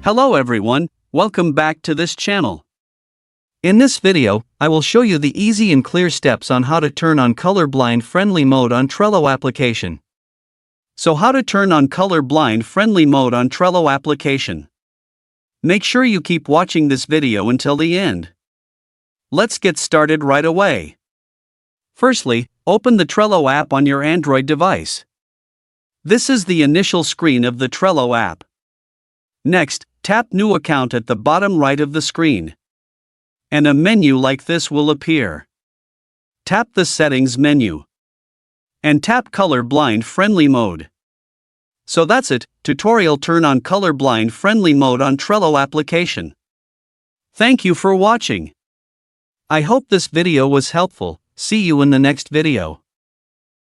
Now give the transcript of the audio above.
Hello everyone, welcome back to this channel. In this video, I will show you the easy and clear steps on how to turn on colorblind friendly mode on Trello application. So how to turn on colorblind friendly mode on Trello application. Make sure you keep watching this video until the end. Let's get started right away. Firstly, open the Trello app on your Android device. This is the initial screen of the Trello app. Next, tap New Account at the bottom right of the screen. And a menu like this will appear. Tap the Settings menu. And tap Colorblind Friendly Mode. So that's it, tutorial turn on colorblind friendly mode on Trello application. Thank you for watching. I hope this video was helpful. See you in the next video.